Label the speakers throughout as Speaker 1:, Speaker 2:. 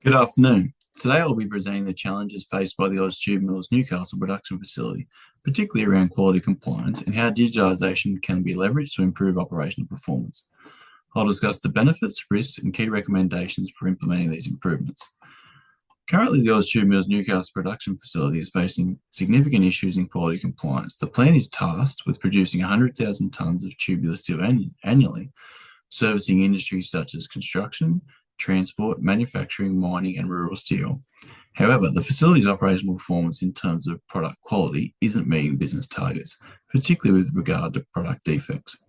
Speaker 1: Good afternoon. Today I'll be presenting the challenges faced by the Oz Tube Mills Newcastle production facility, particularly around quality compliance and how digitalisation can be leveraged to improve operational performance. I'll discuss the benefits, risks, and key recommendations for implementing these improvements. Currently, the Oz Tube Mills Newcastle production facility is facing significant issues in quality compliance. The plant is tasked with producing 100,000 tonnes of tubular steel annually, servicing industries such as construction, transport, manufacturing, mining, and rural steel. However, the facility's operational performance in terms of product quality isn't meeting business targets, particularly with regard to product defects.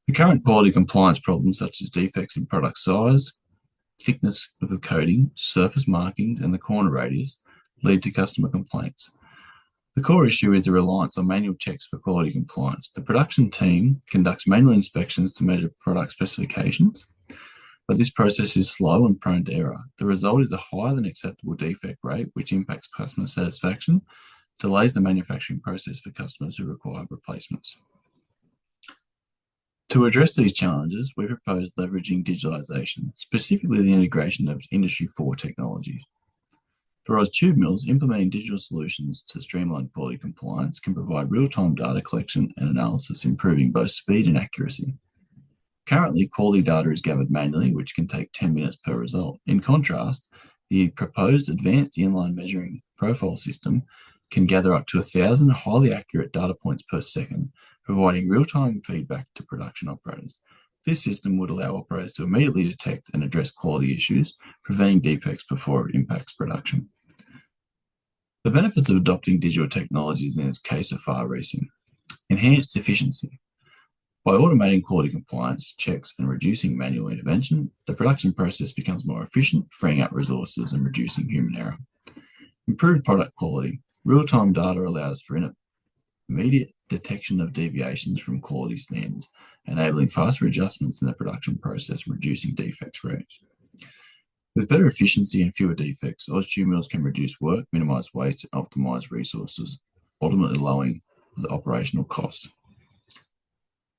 Speaker 1: The current quality compliance problems, such as defects in product size, thickness of the coating, surface markings, and the corner radius, lead to customer complaints. The core issue is the reliance on manual checks for quality compliance. The production team conducts manual inspections to measure product specifications, but this process is slow and prone to error. The result is a higher than acceptable defect rate, which impacts customer satisfaction, delays the manufacturing process for customers who require replacements. To address these challenges, we propose leveraging digitalisation, specifically the integration of Industry 4 technology. For Oz Tube Mills, implementing digital solutions to streamline quality compliance can provide real-time data collection and analysis, improving both speed and accuracy. Currently, quality data is gathered manually, which can take 10 minutes per result. In contrast, the proposed advanced inline measuring profile system can gather up to 1,000 highly accurate data points per second, providing real-time feedback to production operators. This system would allow operators to immediately detect and address quality issues, preventing defects before it impacts production. The benefits of adopting digital technologies in this case are far-reaching. Enhanced efficiency. By automating quality compliance checks and reducing manual intervention, the production process becomes more efficient, freeing up resources and reducing human error. Improved product quality. Real-time data allows for immediate detection of deviations from quality standards, enabling faster adjustments in the production process and reducing defects rates. With better efficiency and fewer defects, Oz Tube Mills can reduce work, minimise waste, and optimise resources, ultimately lowering the operational costs.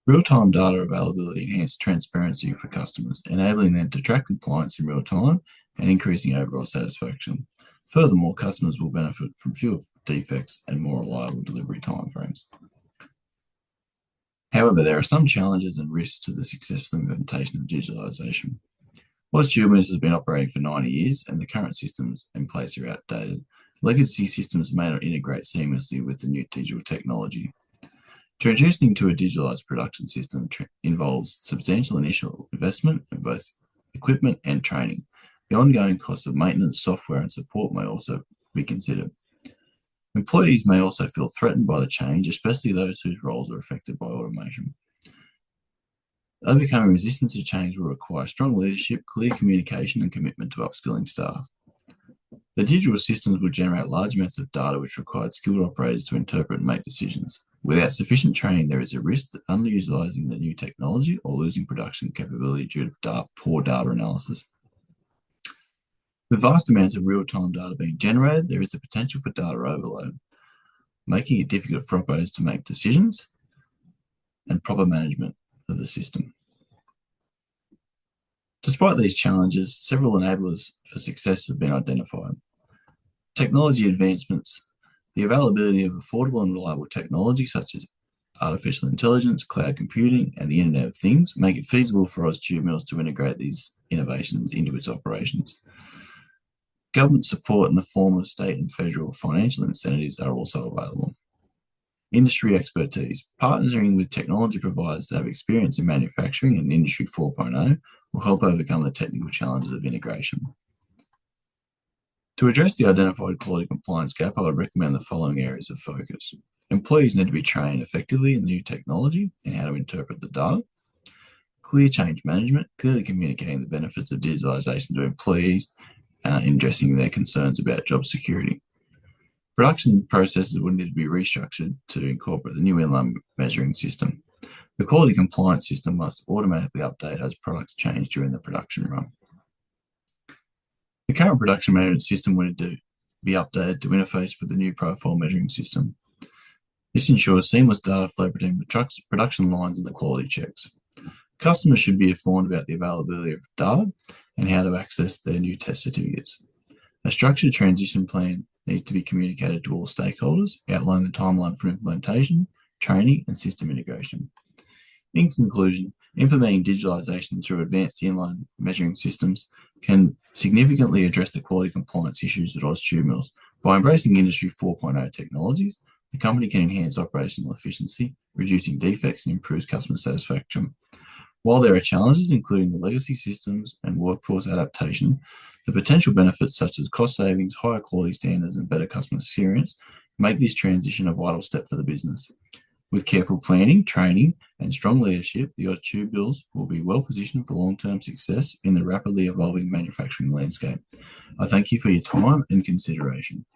Speaker 1: Real-time data availability enhances transparency for customers, enabling them to track compliance in real time and increasing overall satisfaction. Furthermore, customers will benefit from fewer defects and more reliable delivery timeframes. However, there are some challenges and risks to the successful implementation of digitalisation. Oz Tube Mills has been operating for 90 years, and the current systems in place are outdated. Legacy systems may not integrate seamlessly with the new digital technology. Transitioning to a digitalised production system involves substantial initial investment in both equipment and training. The ongoing cost of maintenance, software, and support may also be considered. Employees may also feel threatened by the change, especially those whose roles are affected by automation. Overcoming resistance to change will require strong leadership, clear communication, and commitment to upskilling staff. The digital systems will generate large amounts of data which require skilled operators to interpret and make decisions. Without sufficient training, there is a risk that underutilising the new technology or losing production capability due to poor data analysis. With vast amounts of real-time data being generated, there is the potential for data overload, making it difficult for operators to make decisions and proper management of the system. Despite these challenges, several enablers for success have been identified. Technology advancements. The availability of affordable and reliable technology such as artificial intelligence, cloud computing, and the Internet of Things make it feasible for Oz Tube Mills to integrate these innovations into its operations. Government support in the form of state and federal financial incentives are also available. Industry expertise. Partnering with technology providers that have experience in manufacturing and Industry 4.0 will help overcome the technical challenges of integration. To address the identified quality compliance gap, I would recommend the following areas of focus. Employees need to be trained effectively in the new technology and how to interpret the data. Clear change management, clearly communicating the benefits of digitalisation to employees in addressing their concerns about job security. Production processes will need to be restructured to incorporate the new inline measuring system. The quality compliance system must automatically update as products change during the production run. The current production management system will need to be updated to interface with the new profile measuring system. This ensures seamless data flow between the production lines and the quality checks. Customers should be informed about the availability of data and how to access their new test certificates. A structured transition plan needs to be communicated to all stakeholders, outlining the timeline for implementation, training, and system integration. In conclusion, implementing digitalization through advanced inline measuring systems can significantly address the quality compliance issues at Oz Tube Mills. By embracing Industry 4.0 technologies, the company can enhance operational efficiency, reducing defects, and improves customer satisfaction. While there are challenges, including the legacy systems and workforce adaptation, the potential benefits such as cost savings, higher quality standards, and better customer experience make this transition a vital step for the business. With careful planning, training, and strong leadership, the Oz Tube Mills will be well positioned for long-term success in the rapidly evolving manufacturing landscape. I thank you for your time and consideration.